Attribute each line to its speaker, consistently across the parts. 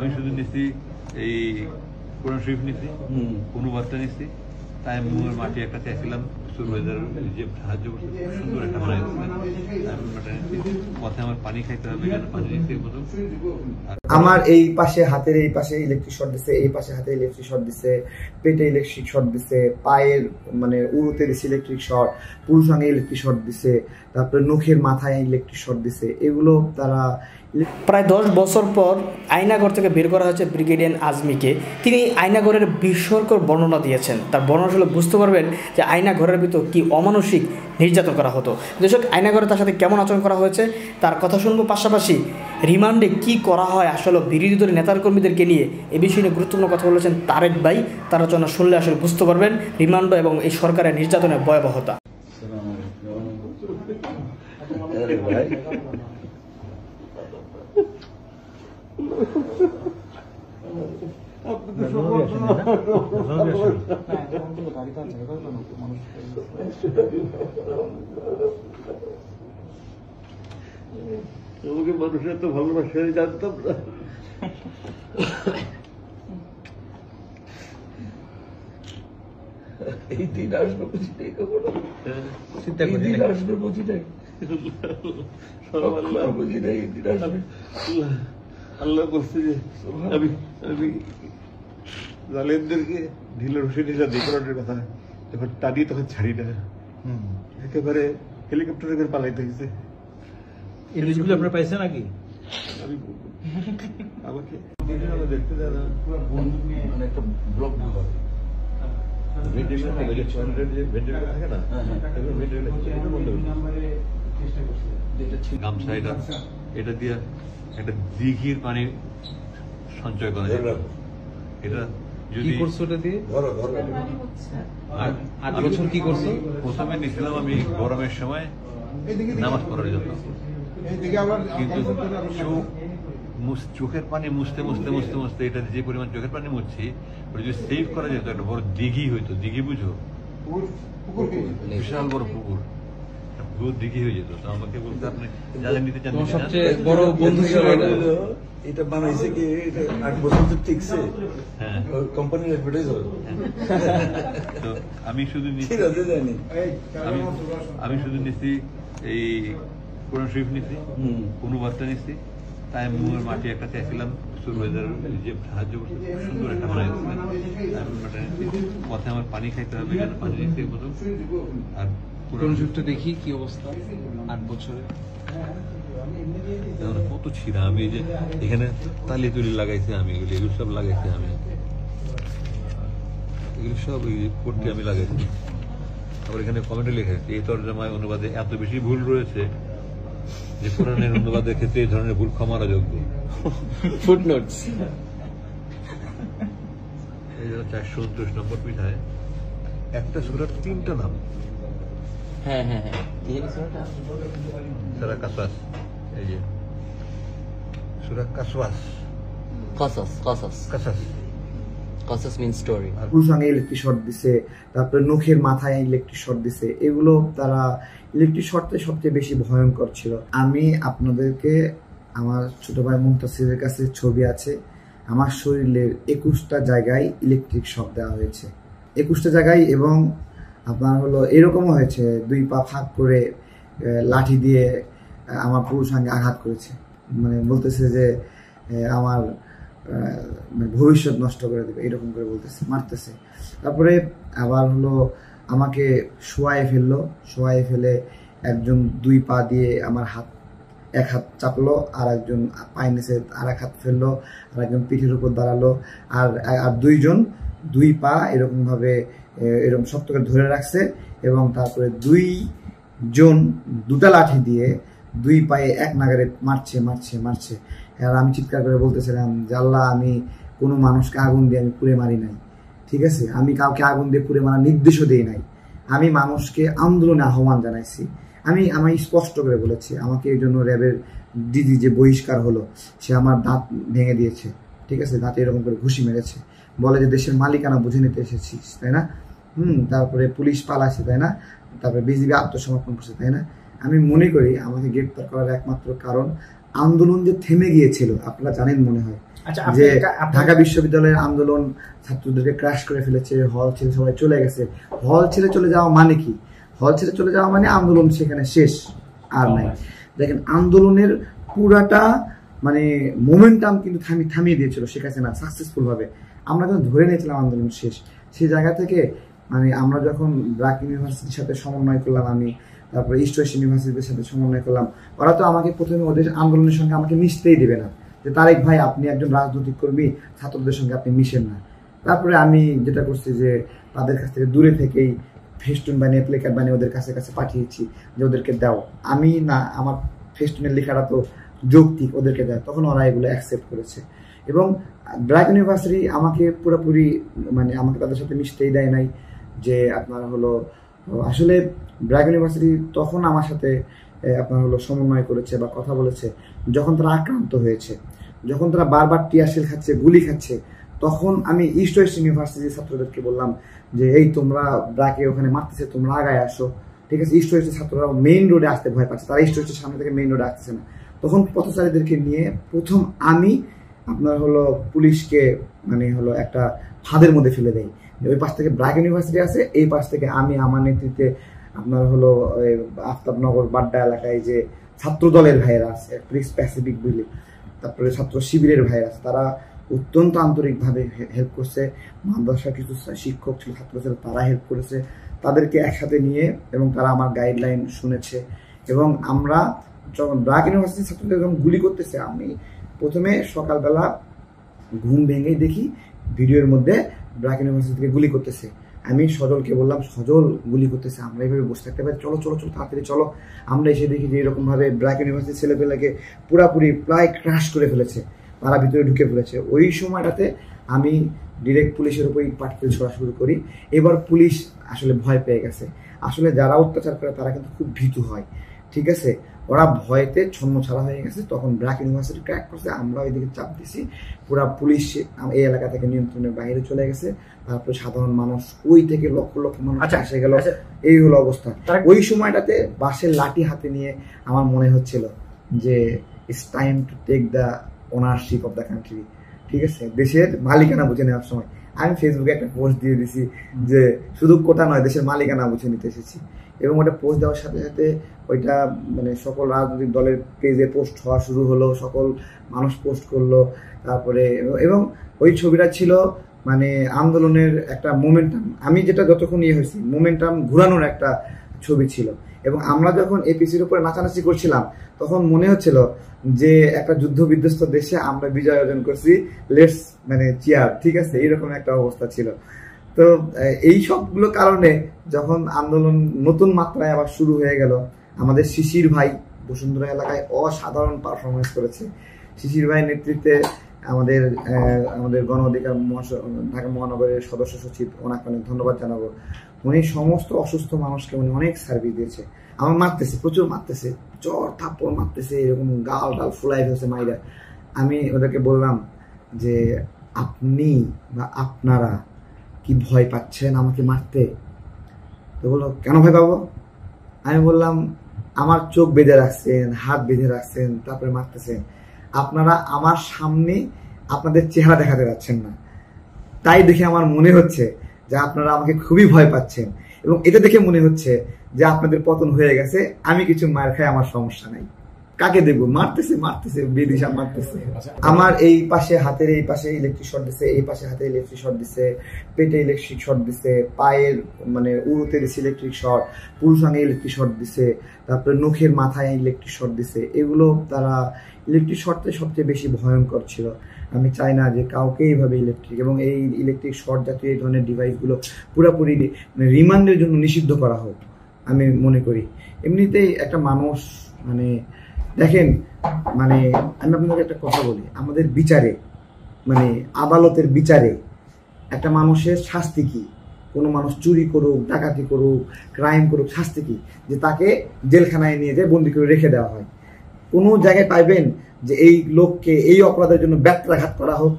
Speaker 1: আমি শুধু নিচ্ছি এই কোরআন শরীফ নিচ্ছি, অনুবাদটা নিচ্ছি, তাই মুয়ের মাটি একটা চাইছিলাম সুরবাইজার যে সাহায্য করছে, সুন্দর একটা বানাই পথে আমার পানি খাইতে হবে, পানি নিচ্ছি।
Speaker 2: আমার এই পাশে হাতের এই পাশে ইলেকট্রিক শর্ট দিছে, এই পাশে হাতে ইলেকট্রিক শর্ট দিছে, পেটে ইলেকট্রিক শর্ট দিছে, পায়ের মানে উড়োতে দিছে ইলেকট্রিক শর্ট, পুরুষাঙ্গে ইলেকট্রিক শর্ট দিছে, তারপরে নখের মাথায় ইলেকট্রিক শর্ট দিছে। এগুলো তারা
Speaker 3: প্রায় 10 বছর পর আয়নাঘর থেকে বের করা হয়েছে ব্রিগেডিয়ার আজমিকে। তিনি আয়নাঘরের বিস্ময়কর বর্ণনা দিয়েছেন। তার বর্ণনা শুনলে বুঝতে পারবেন যে আয়নাঘরের ভিতর কি অমানসিক নির্যাতন করা হতো। দর্শক, আয়নাঘরে তার সাথে কেমন আচরণ করা হয়েছে তার কথা শুনবো, পাশাপাশি রিমান্ডে কি করা হয় আসলে বিরোধী দলের নেতাকর্মীদেরকে নিয়ে এই বিষয়ে নিয়ে গুরুত্বপূর্ণ কথা বলেছেন তারেক ভাই। তার আলোচনা শুনলে আসলে বুঝতে পারবেন রিমান্ড এবং এই সরকারের নির্যাতনের ভয়াবহতা।
Speaker 1: তোমাকে মানুষের তো ভালোবাসা জানতাম না। এই দিন আসবে বুঝিটাই কখনো চিন্তা করি আসবে বুঝিটাই বুঝিটাই এই দিন আসবে। আল্লাহ বলছে যে আমি জালেমদেরকে ঢিলে রসে ঢিলা দেকরানোর কথা যখন টানি তখন ছাড়ি না, একেবারে হেলিকপ্টারে করে পালাইতে হয়েছে।
Speaker 4: এই নিউজগুলো আপনারা পাইছেন নাকি?
Speaker 1: আমি আমাকে দেখতে দেয় না, মানে একটা ব্লক গামছা এটা দিয়ে একটা দিঘির পানি সঞ্চয় করা যায়। এটা যদি প্রথমে নিয়েছিলাম আমি গরমের সময় নামাজ পড়ার জন্য, কিন্তু চোখের পানি মুছতে মুছতে মুছতে মুছতে এটা যে পরিমাণ চোখের পানি মুছছি ওটা যদি সেভ করা যেত একটা বড় দিঘি হইতো। দিঘি বুঝো? বিশাল বড় পুকুর, দিঘি হয়ে যেত। তো আমাকে বলতে আপনি যাদের নিতে চান,
Speaker 4: সবচেয়ে বড় বন্ধু
Speaker 5: এটা বানাইছে কি 8 বছর তো টিকছে।
Speaker 1: হ্যাঁ,
Speaker 5: কোম্পানির অ্যাডভার্টাইজ হয়।
Speaker 1: তো আমি শুধু নিচ্ছি এই কোরআন শরীফ নিচ্ছি, অনুবাদটা নিচ্ছি, তাই মুয়ের মাটি একটা চাইছিলাম সুরবাইজার যে সাহায্য করছে, সুন্দর একটা বানাই পথে আমার পানি খাইতে হবে, পানি নিচ্ছি। আর
Speaker 4: কোরআন শরীফটা দেখি কি অবস্থা 8 বছরে
Speaker 1: কত ছিঁড়া। আমি যে এখানে তালি তুলি লাগাইছি, আমি এগুলো সব লাগাইছি, আমি এগুলো সব করতে আমি লাগাইছি। আবার এখানে কমেন্টে লেখা আছে এই তর্জমায় অনুবাদে এত বেশি ভুল রয়েছে যে কোরআনের অনুবাদের ক্ষেত্রে এই ধরনের ভুল ক্ষমার যোগ্য।
Speaker 4: ফুটনোটস।
Speaker 1: এই জন্য 429 নম্বর পৃষ্ঠায় একটা সূরার 3টা নাম।
Speaker 4: হ্যাঁ হ্যাঁ হ্যাঁ,
Speaker 1: সূরা কাসাস, এই যে সূরা কাসওয়াস,
Speaker 2: কাসাস মিন স্টোরি। পুরুষাঙ্গে ইলেকট্রিক শর্ট দিছে, তারপরে নখের মাথায় ইলেকট্রিক শর্ট দিছে। এগুলো তারা ইলেকট্রিক শর্টে সবচেয়ে বেশি ভয়ঙ্কর ছিল। আমি আপনাদেরকে আমার ছোট ভাই মুনতাসিরের কাছে ছবি আছে, আমার শরীরের 21টা জায়গায় ইলেকট্রিক শক দেওয়া হয়েছে, 21টা জায়গায়। এবং আপনার হলো এরকমও হয়েছে 2 পা ফাঁক করে লাঠি দিয়ে আমার পুরুষাঙ্গে আঘাত করেছে, মানে বলতেছে যে আমার ভবিষ্যৎ নষ্ট করে দেবে, এরকম করে বলতেছে, মারতেছে। তারপরে আবার হলো আমাকে শোয়ায় ফেলে একজন 2 পা দিয়ে আমার এক হাত চাপলো, আর একজন পায়ের নিচে আর এক হাত ফেললো, আর একজন পিঠের উপর দাঁড়ালো, আর 2জন 2 পা এরকম ভাবে এরকম শক্ত করে ধরে রাখছে। এবং তারপরে 2জন 2টা লাঠি দিয়ে 2 পায়ে এক নাগারে মারছে। আর আমি চিৎকার করে বলতেছিলাম যে আল্লাহ, আমি কোনো মানুষকে আগুন দিয়ে আমি পুড়ে মারি নাই, ঠিক আছে? আমি কাউকে আগুন দিয়ে পুড়ে মারার নির্দেশও দিই নাই। আমি মানুষকে আন্দোলনে আহ্বান জানাইছি। আমি স্পষ্ট করে বলেছি, আমাকে এই জন্য র্যাবের দিদি যে বহিষ্কার হলো, সে আমার দাঁত ভেঙে দিয়েছে, ঠিক আছে? দাঁতে এরকম করে ঘুষি মেরেছে, বলে যে দেশের মালিকানা বুঝে নিতে এসেছিস, তাই না? তারপরে পুলিশ পালাচ্ছে, তাই না? তারপরে বিজিবি আত্মসমর্পণ করছে, তাই না? আমি মনে করি আমাকে গ্রেপ্তার করার একমাত্র কারণ আন্দোলন যে থেমে গিয়েছিল, আপনারা জানেন মনে হয়
Speaker 3: আচ্ছা,
Speaker 2: যে ঢাকা বিশ্ববিদ্যালয়ের আন্দোলন ছাত্রদেরকে ক্রাশ করে ফেলেছে, হল ছেড়ে সবাই চলে গেছে। হল ছেড়ে চলে যাওয়া মানে কি? হল ছেড়ে চলে যাওয়া মানে আন্দোলন সেখানে শেষ, আর নাই। দেখেন, আন্দোলনের পুরাটা মানে মোমেন্টাম কিন্তু থামিয়ে দিয়েছিল শেখ হাসিনা সাকসেসফুল ভাবে। আমরা কিন্তু ধরে নিয়েছিলাম আন্দোলন শেষ। সেই জায়গা থেকে মানে আমরা যখন ব্র্যাক ইউনিভার্সিটির সাথে সমন্বয় করলাম, আমি তারপরে ইস্ট ওয়েস্ট ইউনিভার্সিটির সাথে সমন্বয় করলাম, ওরা তো আমাকে প্রথমে ওদের আন্দোলনের সঙ্গে আমাকে মিশতেই দেবে না, যে তারেক ভাই আপনি একজন রাজনৈতিক কর্মী, ছাত্রদের সঙ্গে আপনি মিশেন না। তারপরে আমি যেটা করছি যে তাদের কাছ থেকে দূরে থেকেই ফেস্টুন বানিয়ে প্লে কার্ড বানিয়ে ওদের কাছে পাঠিয়েছি যে ওদেরকে দাও। আমি না, আমার ফেস্টুনের লেখাটা তো যৌক্তিক, ওদেরকে দেয়। তখন ওরা এগুলো অ্যাকসেপ্ট করেছে। এবং ব্র্যাক ইউনিভার্সিটি আমাকে পুরোপুরি মানে আমাকে তাদের সাথে মিশতেই দেয় নাই। যে আপনার হলো আসলে ব্র্যাক ইউনিভার্সিটি তখন আমার সাথে আপনার হলো সমন্বয় করেছে বা কথা বলেছে যখন তারা আক্রান্ত হয়েছে, যখন তারা বারবার টিয়ারশেল খাচ্ছে, গুলি খাচ্ছে। তখন আমি ইস্ট ওয়েস্ট ইউনিভার্সিটির ছাত্রদেরকে বললাম যে এই তোমরা ব্র্যাকে ওখানে মারতেছে, তোমরা আগায় আসো, ঠিক আছে। ইস্ট ওয়েস্টের ছাত্ররা মেইন রোডে আসতে ভয় পাচ্ছে, তারা ইস্ট ওয়েস্টের সামনে থেকে মেইন রোডে আসতেছে না। তখন পথচারীদেরকে নিয়ে প্রথম আমি আপনার হলো পুলিশকে মানে হলো একটা ফাঁদের মধ্যে ফেলে দেয়। ওই পাশ থেকে ব্র্যাক ইউনিভার্সিটি আছে, এই পাশ থেকে আমি আমার নেতৃত্বে আপনার হলো আফতাবনগর বাড্ডা এলাকায় যে ছাত্র দলের ভাইয়েরা আছে, প্যাসিফিক বলে, তারপরে ছাত্র শিবিরের ভাইয়েরা আছে, তারা অত্যন্ত আন্তরিকভাবে হেল্প করছে। মাদ্রাসার কিছু শিক্ষক ছিল, ছাত্র ছিল, তারা হেল্প করেছে। তাদেরকে একসাথে নিয়ে এবং তারা আমার গাইডলাইন শুনেছে। এবং আমরা যখন ব্র্যাক ইউনিভার্সিটির ছাত্রদের যখন গুলি করতেছে, আমি প্রথমে সকালবেলা ঘুম ভেঙেই দেখি ভিডিওর মধ্যে ব্র্যাক ইউনিভার্সিটি থেকে গুলি করতেছে। আমি সজলকে বললাম, সজল গুলি করতেছে, আমরা এইভাবে বসে থাকতে পারি, চলো চলো চলো তাড়াতাড়ি চলো। আমরা এসে দেখি যে এরকমভাবে ব্র্যাক ইউনিভার্সিটির ছেলেপেলেকে পুরাপুরি প্রায় ক্রাশ করে ফেলেছে, তারা ভিতরে ঢুকে ফেলেছে। ওই সময়টাতে আমি ডিরেক্ট পুলিশের উপর ইট পাটকেল ছোড়া শুরু করি। এবার পুলিশ আসলে ভয় পেয়ে গেছে। আসলে যারা অত্যাচার করে তারা কিন্তু খুব ভীতু হয়, ঠিক আছে। ওরা ভয়তে ছন্ন ছাড়া হয়ে গেছে। তখন ব্র্যাক ইউনিভার্সিটি ক্র্যাক করছে, আমরা ওইদিকে চাপ দিছি, পুরা পুলিশ এই এলাকা থেকে নিয়ন্ত্রণের বাইরে চলে গেছে। তারপরে সাধারণ মানুষ ওই থেকে লক্ষ লক্ষ মানুষ এসে গেল। এই হলো অবস্থা। ওই সময়টাতে বাঁশের লাঠি হাতে নিয়ে আমার মনে হচ্ছিল যে it's time to take the ownership of the country, ঠিক আছে, দেশের মালিকানা বুঝে নেওয়ার সময়। আমি ফেসবুকে একটা পোস্ট দিয়ে দিছি যে শুধু কোটা নয়, দেশের মালিকানা বুঝে নিতে এসেছি। এবং ওটা পোস্ট দেওয়ার সাথে সাথে ওইটা মানে সকল রাজনৈতিক দলের পেজে পোস্ট হওয়া শুরু হলো, সকল মানুষ পোস্ট করলো। তারপরে এবং ওই ছবিটা ছিল মানে আন্দোলনের একটা মোমেন্টাম, আমি যেটা যতক্ষণ ইয়ে হয়েছি মোমেন্টাম ঘুরানোর একটা ছবি ছিল। এবং আমরা যখন এপিসির উপরে নাচানাচি করছিলাম তখন মনে হচ্ছিল যে একটা যুদ্ধ বিধ্বস্ত দেশে আমরা বিজয় অর্জন করছি, লেটস মানে চিয়ার, ঠিক আছে, এইরকম একটা অবস্থা ছিল। তো এই সবগুলো কারণে যখন আন্দোলন নতুন মাত্রায় আবার শুরু হয়ে গেল, আমাদের শিশির ভাই বসুন্ধরা এলাকায় অসাধারণ পারফরমেন্স করেছে। শিশির ভাইয়ের নেতৃত্বে আমাদের গণ অধিকার ঢাকা মহানগরের সদস্য সচিব, ওনাকে অনেক ধন্যবাদ জানাবো। উনি সমস্ত অসুস্থ মানুষকে উনি অনেক সার্ভিস দিয়েছে। আমার মারতেছে, প্রচুর মারতেছে, চর থাপ্পড় মারতেছে, এরকম গাল ডাল ফুলাই ফেলছে মাইরা। আমি ওদেরকে বললাম যে আপনি বা আপনারা কি ভয় পাচ্ছেন আমাকে মারতে? তো বললো কেন ভয় পাবো? আমি বললাম আমার চোখ বেঁধে রাখছেন, হাত বেঁধে রাখছেন, তারপরে মারতেছেন। আপনারা আমার সামনে আপনাদের চেহারা দেখাতে যাচ্ছেন না, তাই দেখে আমার মনে হচ্ছে যে আপনারা আমাকে খুবই ভয় পাচ্ছেন। এবং এটা দেখে মনে হচ্ছে যে আপনাদের পতন হয়ে গেছে, আমি কিছু মার খাই, আমার সমস্যা নাই। কাকে দেবো? মারতেছে মারতেছে বেদিশা মারতেছে। আমার এই পাশে হাতের এই পাশে ইলেকট্রিক শর্ট দিছে, এই পাশে হাতে ইলেকট্রিক শর্ট দিছে, পেটে ইলেকট্রিক শর্ট দিছে, পায়ের মানে উরুতে দিছে ইলেকট্রিক শর্ট, পুরুষাঙ্গে ইলেকট্রিক শর্ট দিছে, তারপরে নখের মাথায় ইলেকট্রিক শর্ট দিছে। এগুলো তারা ইলেকট্রিক শর্টে সবচেয়ে বেশি ভয়ঙ্কর ছিল। আমি চাই না যে কাউকে এইভাবে ইলেকট্রিক এবং এই ইলেকট্রিক শর্ট জাতীয় এই ধরনের ডিভাইসগুলো পুরোপুরি রিমান্ডের জন্য নিষিদ্ধ করা হোক আমি মনে করি। এমনিতেই একটা মানুষ মানে দেখেন, মানে আমি আপনাকে একটা কথা বলি, আমাদের বিচারে মানে আদালতের বিচারে একটা মানুষের শাস্তি কি? কোনো মানুষ চুরি করুক, ডাকাতি করুক, ক্রাইম করুক, শাস্তি কি? যে তাকে জেলখানায় নিয়ে যায় বন্দি করে রেখে দেওয়া হয়। কোনো জায়গায় পাইবেন যে এই লোককে এই অপরাধের জন্য ব্যত্রাঘাত করা হোক?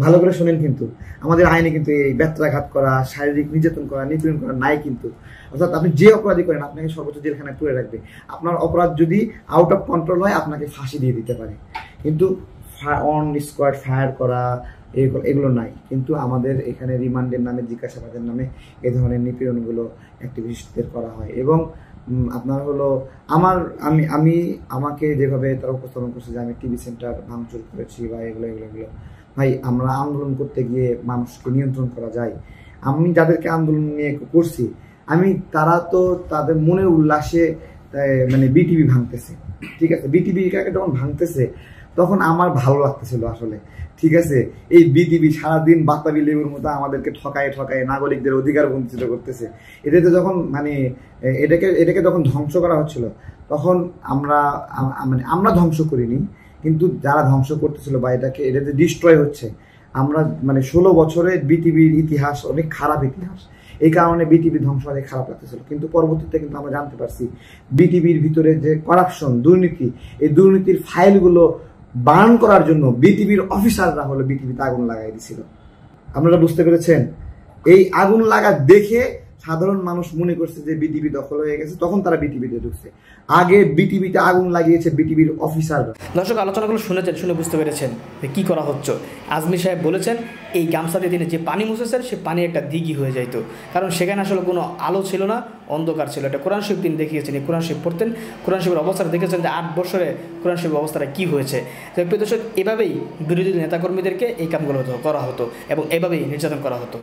Speaker 2: ভালো করে শোনেন, কিন্তু আমাদের আইনে কিন্তু এই ব্যত্রাঘাত করা, শারীরিক নির্যাতন করা, নিপীড়ন করা নাই কিন্তু। অর্থাৎ আপনি যে অপরাধী করেন আপনাকে সর্বোচ্চ জেলখানায় পুরে রাখবে। আপনার অপরাধ যদি আউট অফ কন্ট্রোল হয় আপনাকে ফাঁসি দিয়ে দিতে পারে। কিন্তু অন স্কোয়াড ফায়ার করা এগুলো নাই, কিন্তু আমাদের এখানে রিমান্ডের নামে, জিজ্ঞাসাবাদের নামে এই ধরনের নিপীড়নগুলো অ্যাক্টিভিস্টদের করা হয়। এবং আপনার হলো আমাকে যেভাবে তারা উপস্থাপন করছে যে আমি টিভি সেন্টার ভাঙচুর করেছি বা এগুলো, ভাই আমরা আন্দোলন করতে গিয়ে মানুষকে নিয়ন্ত্রণ করা যায়। আমি যাদেরকে আন্দোলন নিয়ে করছি, তারা তো তাদের মনের উল্লাসে মানে বিটিভি ভাঙতেছে, ঠিক আছে, বিটিভি যখন ভাঙতেছে তখন আমার ভালো লাগতেছিল আসলে, ঠিক আছে। এই বিটিভি সারাদিন বাতাবি লেবুর মতো আমাদেরকে ঠকায় নাগরিকদের অধিকার বঞ্চিত করতেছে। এটাতে যখন মানে এটাকে যখন ধ্বংস করা হচ্ছিল, তখন আমরা ধ্বংস করিনি, কিন্তু যারা ধ্বংস করতেছিল বা এটাতে ডিস্ট্রয় হচ্ছে, আমরা মানে 16 বছরের বিটিভির ইতিহাস অনেক খারাপ ইতিহাস, এই কারণে বিটিভি ধ্বংস অনেক খারাপ লাগতেছিল। কিন্তু পরবর্তীতে কিন্তু আমরা জানতে পারছি বিটিভির ভিতরে যে করাপশন, দুর্নীতি, এই দুর্নীতির ফাইলগুলো বার্ন করার জন্য বিটিভির অফিসাররা হলো বিটিভিতে আগুন লাগাই দিছিল। আপনারা বুঝতে পেরেছেন? এই আগুন লাগা দেখে সাধারণ মানুষ মনে করছে যে বিটিভি দখল হয়ে গেছে, তখন তারা বিটিভিতে ঢুকছে। আগে বিটিভিতে আগুন লাগিয়েছে বিটিভির অফিসাররা।
Speaker 3: দর্শক, আলোচনাগুলো শুনে বুঝতে পেরেছেন যে কী করা হচ্ছে। আজমি সাহেব বলেছেন এই গামছা দিয়ে তিনি যে পানি মুছেছেন সে পানি একটা দিঘি হয়ে যাইতো, কারণ সেখানে আসলে কোনো আলো ছিল না, অন্ধকার ছিল। এটা কোরআন শরীফ তিনি দেখিয়েছেন, এই কোরআন শরীফ পড়তেন, কোরআন শরীফের অবস্থাটা দেখেছেন যে 8 বছরে কোরআন শরীফের অবস্থাটা কী হয়েছে। তো প্রিয় দর্শক, এভাবেই বিরোধী নেতাকর্মীদেরকে এই কামগুলো করা হতো এবং এভাবেই নির্যাতন করা হতো।